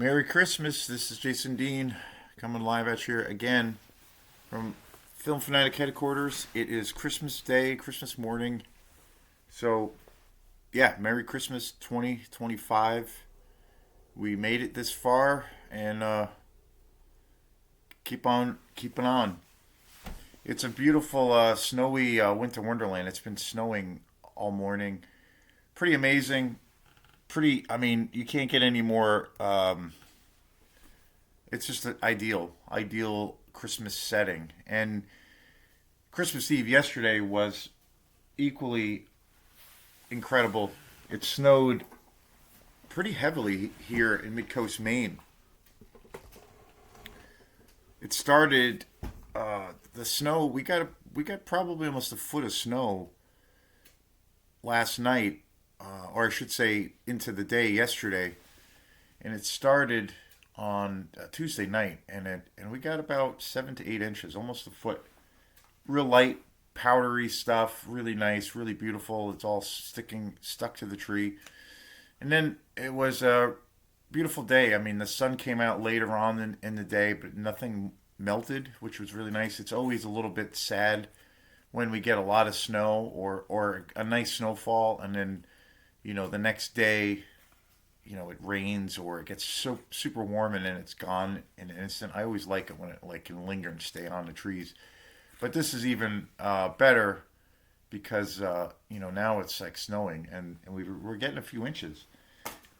Merry Christmas. This is Jason Dean coming live at you again from Film Fanatic headquarters. It is Christmas Day, Christmas morning. So, yeah, Merry Christmas 2025. We made it this far and keep on keeping on. It's a beautiful snowy winter wonderland. It's been snowing all morning. Pretty amazing. You can't get any more. It's just an ideal Christmas setting. And Christmas Eve yesterday was equally incredible. It snowed pretty heavily here in Mid-Coast, Maine. It started the snow. We got probably almost a foot of snow last night, or I should say, into the day yesterday, and it started on Tuesday night, and we got about 7 to 8 inches, almost a foot. Real light, powdery stuff, really nice, really beautiful. It's all stuck to the tree, and then it was a beautiful day. I mean, the sun came out later on in the day, but nothing melted, which was really nice. It's always a little bit sad when we get a lot of snow or a nice snowfall, and then the next day, it rains or it gets so super warm and then it's gone in an instant. I always like it when it can linger and stay on the trees. But this is even better because now it's like snowing and we're getting a few inches.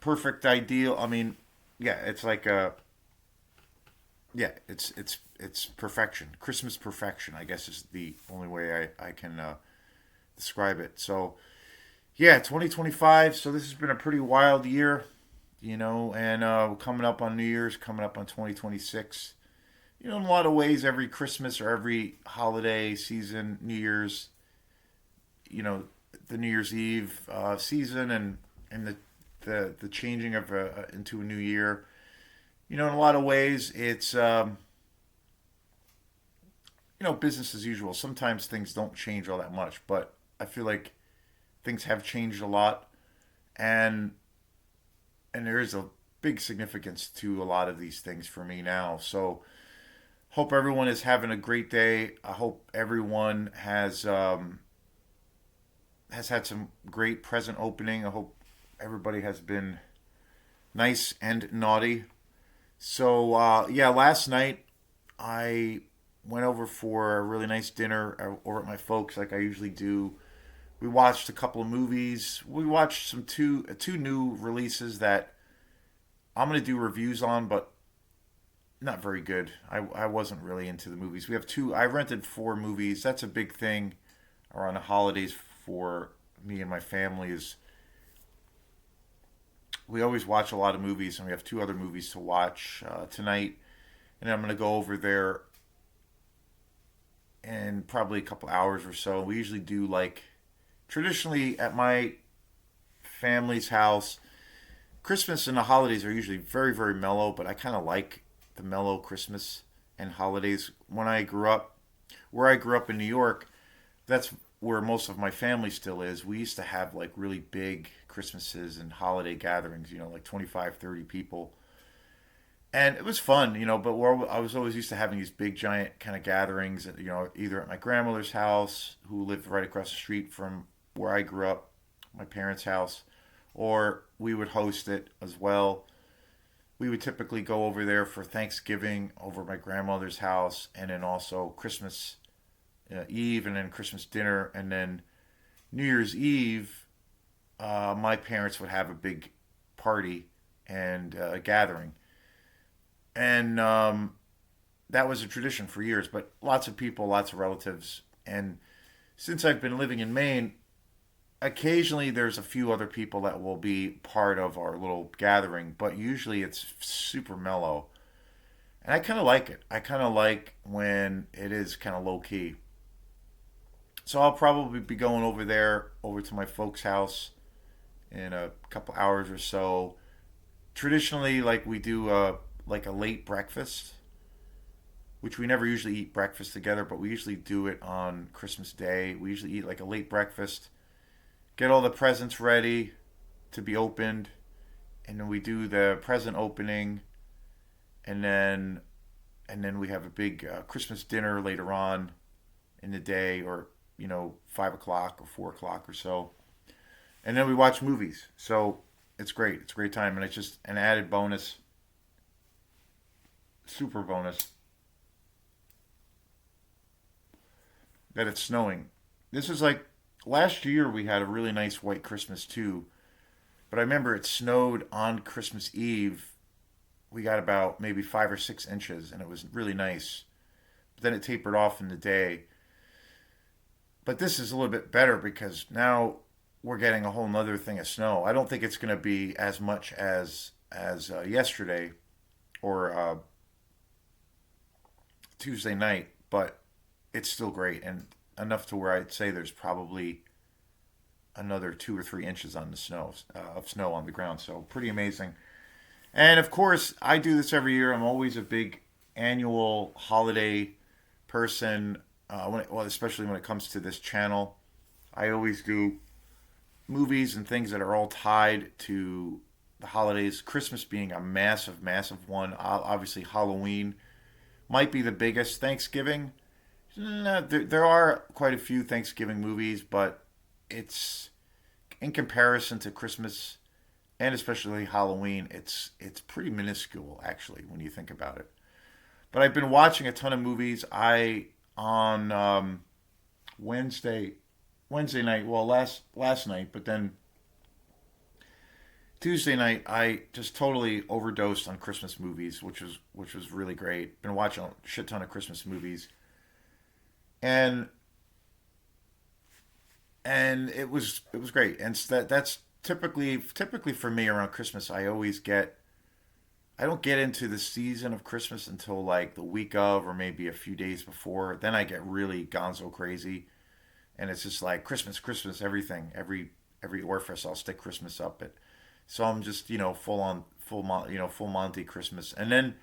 Perfect, ideal. I mean, yeah, it's like it's perfection. Christmas perfection, I guess, is the only way I can describe it. So yeah, 2025. So this has been a pretty wild year, and coming up on New Year's, coming up on 2026. In a lot of ways, every Christmas or every holiday season, New Year's, the New Year's Eve season and the changing of into a new year. In a lot of ways, it's business as usual. Sometimes things don't change all that much, but I feel like things have changed a lot, and there is a big significance to a lot of these things for me now. So hope everyone is having a great day. I hope everyone has had some great present opening. I hope everybody has been nice and naughty. So yeah, last night I went over for a really nice dinner over at my folks, like I usually do. We watched a couple of movies. We watched two new releases that I'm gonna do reviews on, but not very good. I wasn't really into the movies. We have two. I rented 4 movies. That's a big thing around the holidays for me and my family. Is we always watch a lot of movies, and we have 2 other movies to watch tonight. And I'm gonna go over there in probably a couple hours or so. We usually do like traditionally at my family's house. Christmas and the holidays are usually very, very mellow, but I kind of like the mellow Christmas and holidays. Where I grew up in New York, that's where most of my family still is. We used to have like really big Christmases and holiday gatherings, like 25, 30 people. And it was fun, but I was always used to having these big, giant kind of gatherings, either at my grandmother's house, who lived right across the street from where I grew up, my parents' house, or we would host it as well. We would typically go over there for Thanksgiving over at my grandmother's house, and then also Christmas Eve, and then Christmas dinner, and then New Year's Eve. My parents would have a big party and gathering, and that was a tradition for years. But lots of people, lots of relatives, and since I've been living in Maine, occasionally there's a few other people that will be part of our little gathering, but usually it's super mellow. And I kind of like it. I kind of like when it is kind of low key. So I'll probably be going over to my folks' house in a couple hours or so. Traditionally, like we do like a late breakfast, which we never usually eat breakfast together, but we usually do it on Christmas Day. We usually eat like a late breakfast, get all the presents ready to be opened, and then we do the present opening. and then we have a big Christmas dinner later on in the day, or 5 o'clock or 4 o'clock or so, and then we watch movies. So it's great. It's a great time, and it's just an added bonus, super bonus, that it's snowing. This is like last year we had a really nice white Christmas too, but I remember it snowed on Christmas Eve. We got about maybe 5 or 6 inches, and it was really nice. But then it tapered off in the day. But this is a little bit better because now we're getting a whole nother thing of snow. I don't think it's going to be as much as yesterday or Tuesday night, but it's still great, and enough to where I'd say there's probably another 2 or 3 inches on the snow of snow on the ground. So pretty amazing. And of course, I do this every year. I'm always a big annual holiday person. Well, especially when it comes to this channel, I always do movies and things that are all tied to the holidays. Christmas being a massive, massive one. Obviously, Halloween might be the biggest. Thanksgiving, there are quite a few Thanksgiving movies, but it's in comparison to Christmas and especially Halloween, it's pretty minuscule actually when you think about it. But I've been watching a ton of movies. I on Wednesday Wednesday night, well last night, but then Tuesday night I just totally overdosed on Christmas movies, which was really great. Been watching a shit ton of Christmas movies, and it was great. And that's typically for me around Christmas. I don't get into the season of Christmas until like the week of or maybe a few days before. Then I get really gonzo crazy, and it's just like Christmas, Christmas, everything, every orifice. I'll stick Christmas up it. So I'm just full on full Monty Christmas, and then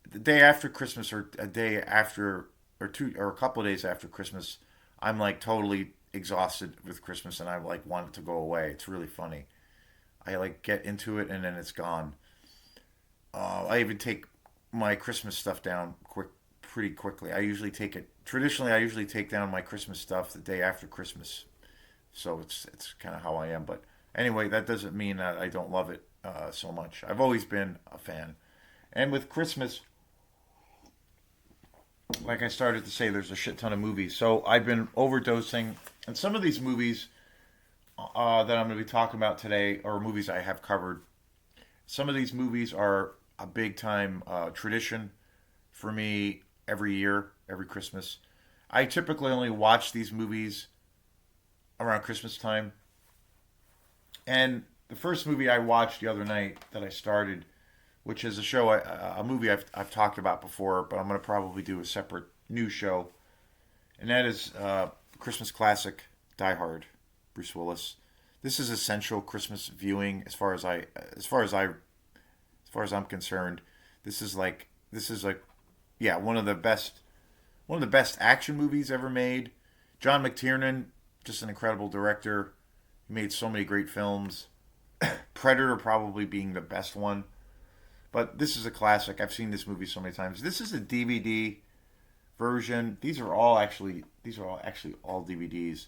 the day after Christmas or a day after or two or a couple of days after Christmas, I'm like totally exhausted with Christmas, and I like want it to go away. It's really funny. I like get into it and then it's gone. I even take my Christmas stuff down pretty quickly. I usually take it traditionally. I usually take down my Christmas stuff the day after Christmas, so it's kind of how I am. But anyway, that doesn't mean that I don't love it so much. I've always been a fan, and with Christmas, like I started to say, there's a shit ton of movies. So I've been overdosing, and some of these movies that I'm going to be talking about today are movies I have covered. Some of these movies are a big time tradition for me every year, every Christmas. I typically only watch these movies around Christmas time. And the first movie I watched the other night that I started, which is a movie I've talked about before, but I'm going to probably do a separate new show, and that is Christmas classic Die Hard, Bruce Willis. This is essential Christmas viewing as far as I'm concerned. This is like yeah, one of the best action movies ever made. John McTiernan, just an incredible director. He made so many great films. Predator probably being the best one. But this is a classic. I've seen this movie so many times. This is a DVD version. These are all actually all DVDs.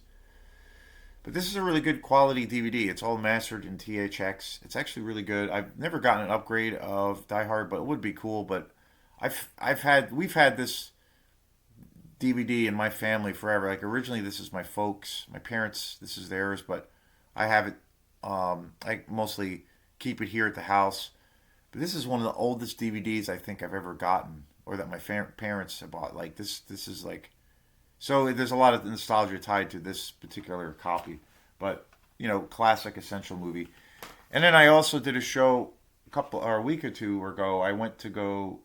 But this is a really good quality DVD. It's all mastered in THX. It's actually really good. I've never gotten an upgrade of Die Hard, but it would be cool. But we've had this DVD in my family forever. Like originally, this is my folks, my parents. This is theirs, but I have it. I mostly keep it here at the house. But this is one of the oldest DVDs I think I've ever gotten, or that my parents have bought. Like this is like so. There's a lot of nostalgia tied to this particular copy, but classic essential movie. And then I also did a show a week or two ago. I went to go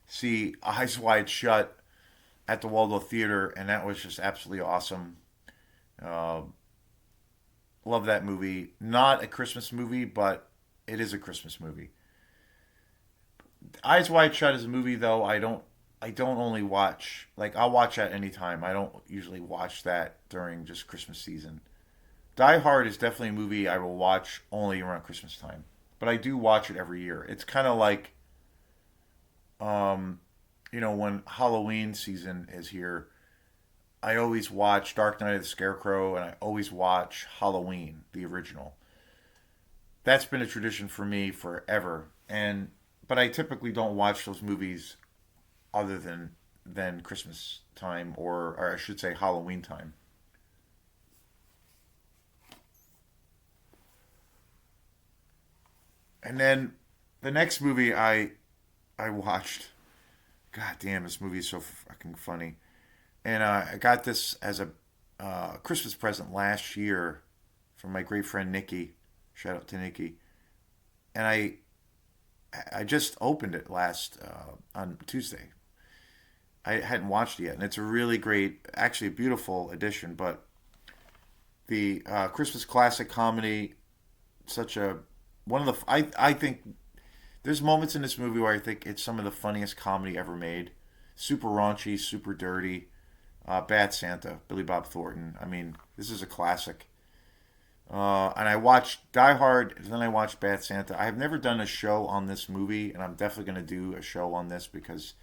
see Eyes Wide Shut at the Waldorf Theater, and that was just absolutely awesome. Uh, Love that movie. Not a Christmas movie, but it is a Christmas movie. Eyes Wide Shut is a movie though I don't only watch, like I'll watch that anytime. I don't usually watch that during just Christmas season. Die Hard is definitely a movie I will watch only around Christmas time. But I do watch it every year. It's kind of like um, when Halloween season is here, I always watch Dark Knight of the Scarecrow, and I always watch Halloween, the original. That's been a tradition for me forever. And but I typically don't watch those movies other than Christmas time, or I should say Halloween time. And then the next movie I watched, God damn, this movie is so fucking funny. And I got this as a Christmas present last year from my great friend Nikki. Shout out to Nikki. And I just opened it last on Tuesday. I hadn't watched it yet, and it's a really great, actually a beautiful edition. But the Christmas classic comedy, such a one of the I think there's moments in this movie where I think it's some of the funniest comedy ever made. Super raunchy, super dirty. Bad Santa, Billy Bob Thornton. I mean, this is a classic. And I watched Die Hard, and then I watched Bad Santa. I have never done a show on this movie, and I'm definitely going to do a show on this because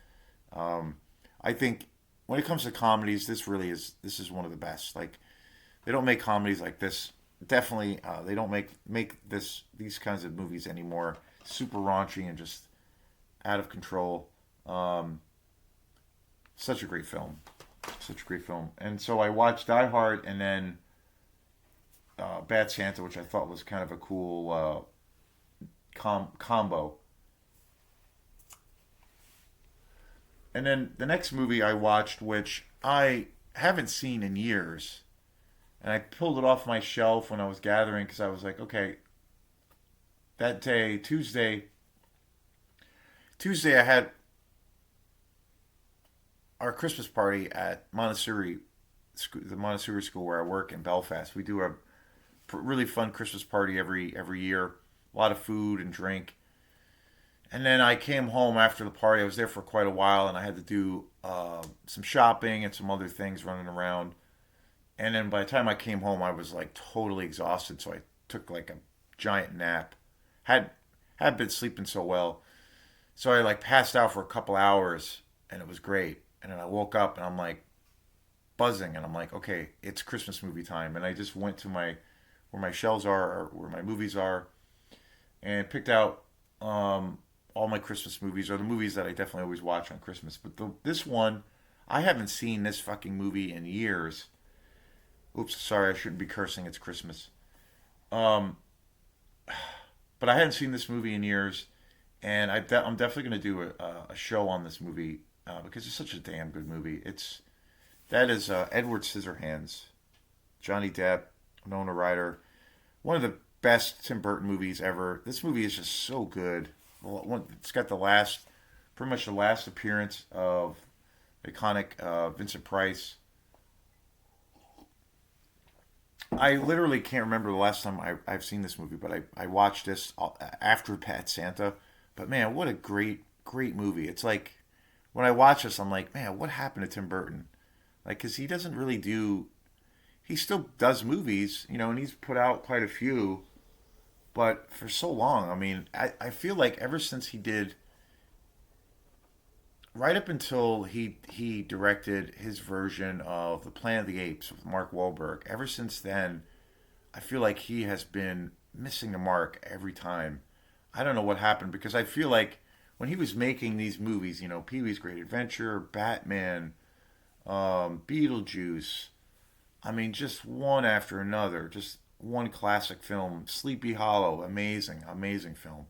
I think when it comes to comedies, this is one of the best. Like they don't make comedies like this. Definitely, they don't make these kinds of movies anymore. Super raunchy and just out of control. Um, Such a great film. Such a great film. And so I watched Die Hard and then Bad Santa, which I thought was kind of a cool combo. And then the next movie I watched, which I haven't seen in years, and I pulled it off my shelf when I was gathering because I was like, okay, that day, Tuesday I had our Christmas party at Montessori, the Montessori school where I work in Belfast. We do a really fun Christmas party every year. A lot of food and drink. And then I came home after the party. I was there for quite a while, and I had to do some shopping and some other things running around. And then by the time I came home, I was like totally exhausted. So I took like a giant nap. Had had been sleeping so well, so I like passed out for a couple hours, and it was great. And then I woke up, and I'm like buzzing, and I'm like, okay, it's Christmas movie time. And I just went to my where my shelves are, or where my movies are, and picked out all my Christmas movies, or the movies that I definitely always watch on Christmas. But this one, I haven't seen this fucking movie in years. Oops, sorry, I shouldn't be cursing. It's Christmas. Um, but I hadn't seen this movie in years, and I'm definitely going to do a show on this movie because it's such a damn good movie. That is Edward Scissorhands, Johnny Depp, Winona Ryder, one of the best Tim Burton movies ever. This movie is just so good. It's got pretty much the last appearance of iconic Vincent Price. I literally can't remember the last time I've seen this movie, but I watched this after Pet Santa. But man, what a great movie. It's like, when I watch this, I'm like, man, what happened to Tim Burton? Like, because he doesn't really he still does movies, and he's put out quite a few, but for so long, I mean, I feel like ever since he did, right up until he directed his version of The Planet of the Apes with Mark Wahlberg, ever since then, I feel like he has been missing the mark every time. I don't know what happened because I feel like when he was making these movies, Pee Wee's Great Adventure, Batman, Beetlejuice, I mean, just one after another, just one classic film. Sleepy Hollow, amazing film.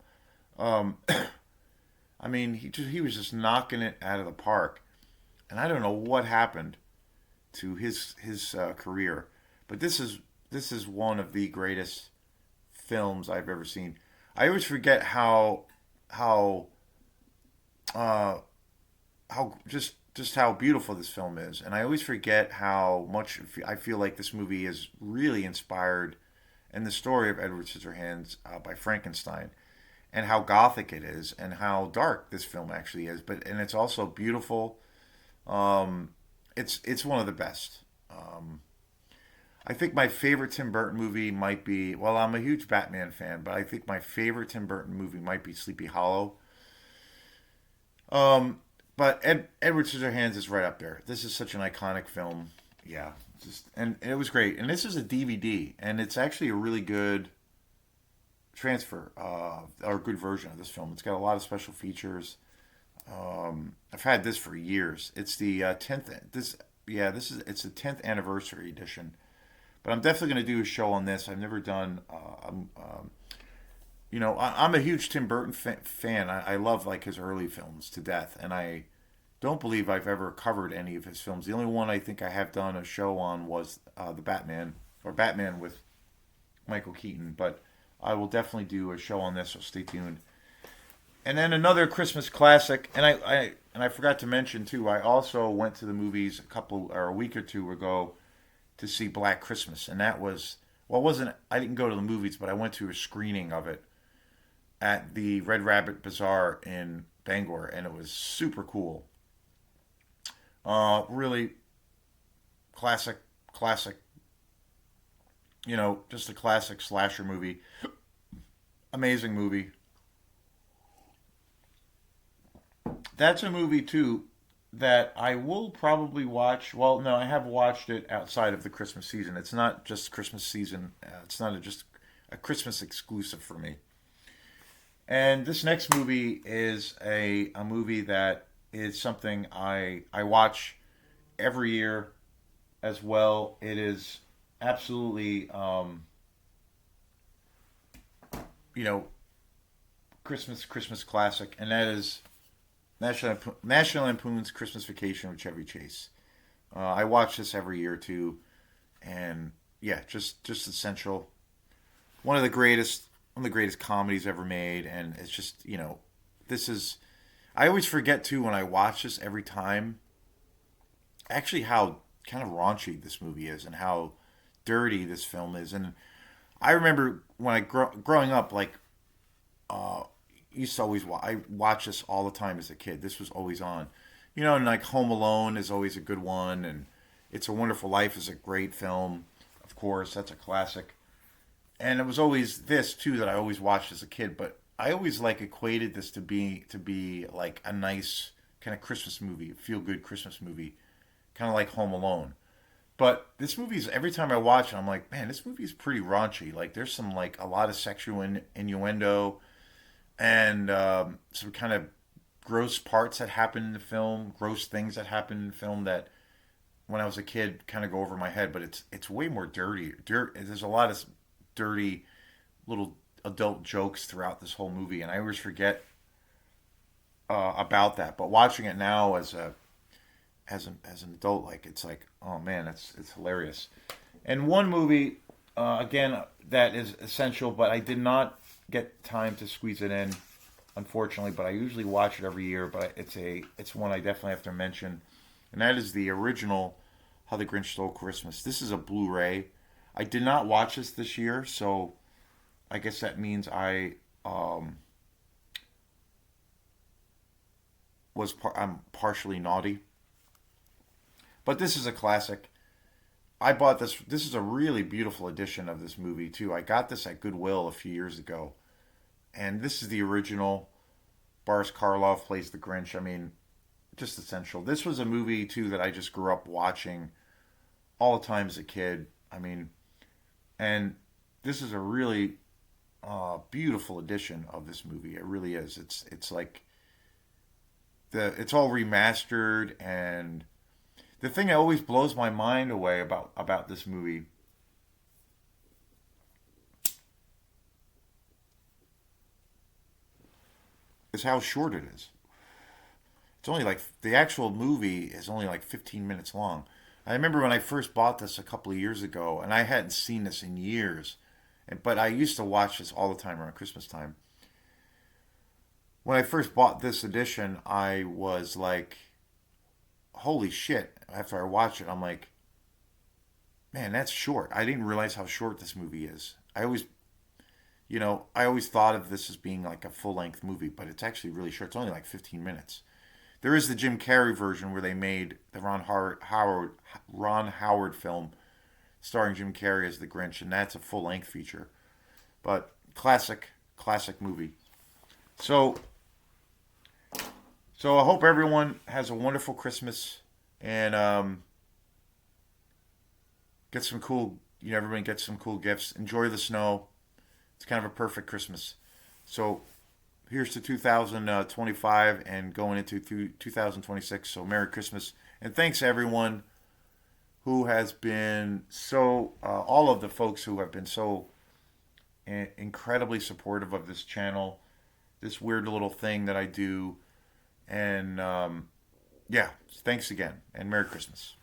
Um, I mean, he was just knocking it out of the park, and I don't know what happened to his career, but this is one of the greatest films I've ever seen. I always forget how uh, how how beautiful this film is, and I always forget how much I feel like this movie is really inspired in the story of Edward Scissorhands by Frankenstein, and how gothic it is, and how dark this film actually is. And it's also beautiful. Um, it's one of the best. Um, I think my favorite Tim Burton movie might be, well, I'm a huge Batman fan, but I think my favorite Tim Burton movie might be Sleepy Hollow. Um, but Edward Scissorhands is right up there. This is such an iconic film. Yeah, just and it was great. And this is a DVD, and it's actually a really good transfer or good version of this film. It's got a lot of special features. I've had this for years. It's the tenth. This yeah, this is it's the 10th anniversary edition. But I'm definitely going to do a show on this. I've never done. I'm a huge Tim Burton fan. I love like his early films to death, and I don't believe I've ever covered any of his films. The only one I think I have done a show on was the Batman or Batman with Michael Keaton. But I will definitely do a show on this, so stay tuned. And then another Christmas classic, and I forgot to mention too. I also went to the movies a week or two ago to see Black Christmas, and that was well, it wasn't. I didn't go to the movies, but I went to a screening of it at the Red Rabbit Bazaar in Bangor, and it was super cool. Really classic, classic. Just a classic slasher movie. Amazing movie. That's a movie too that I will probably watch. Well, no, I have watched it outside of the Christmas season. It's not just Christmas season. It's not just a Christmas exclusive for me. And this next movie is a movie that is something I watch every year as well. It is absolutely you know Christmas classic, and that is National Lampoon's Christmas Vacation with Chevy Chase. I watch this every year too, and yeah, just essential. One of the greatest comedies ever made, and it's just this is. I always forget too when I watch this every time. Actually, how kind of raunchy this movie is, and how dirty this film is, and I remember when growing up, like uh, used to I watched this all the time as a kid. This was always on, and like Home Alone is always a good one, and It's a Wonderful Life is a great film, of course. That's a classic, and it was always this too that I always watched as a kid. But I always like equated this to be like a nice kind of Christmas movie, feel good Christmas movie, kind of like Home Alone. But this movie's every time I watch it, I'm like, man, this movie is pretty raunchy. Like, there's some like a lot of sexual innuendo and some kind of gross parts that happen in the film, gross things that happen in the film that when I was a kid kind of go over my head. But it's way more dirty. There's a lot of dirty little adult jokes throughout this whole movie, and I always forget about that. But watching it now as an adult, like it's like, oh man, it's hilarious. And one movie, again, that is essential, but I did not get time to squeeze it in, unfortunately. But I usually watch it every year. But it's one I definitely have to mention, and that is the original How the Grinch Stole Christmas. This is a Blu-ray. I did not watch this year, so I guess that means I'm partially naughty. But this is a classic. I bought this. This is a really beautiful edition of this movie too. I got this at Goodwill a few years ago, and this is the original. Boris Karloff plays the Grinch. I mean, just essential. This was a movie too that I just grew up watching all the time as a kid. I mean, and this is a really beautiful edition of this movie. It really is. It's like it's all remastered, and the thing that always blows my mind away about this movie is how short it is. It's only like the actual movie is only like 15 minutes long. I remember when I first bought this a couple of years ago, and I hadn't seen this in years, but I used to watch this all the time around Christmas time. When I first bought this edition, I was like, holy shit. After I watched it, I'm like, man, that's short. I didn't realize how short this movie is. I always thought of this as being like a full length movie, but it's actually really short. It's only like 15 minutes. There is the Jim Carrey version where they made the Ron Howard film starring Jim Carrey as the Grinch, and that's a full length feature. But classic movie. So So I hope everyone has a wonderful Christmas and get some cool. Everybody gets some cool gifts. Enjoy the snow. It's kind of a perfect Christmas. So here's to 2025 and going into 2026. So Merry Christmas and thanks everyone who has been so all of the folks who have been so incredibly supportive of this channel, this weird little thing that I do, and yeah, thanks again and Merry Christmas.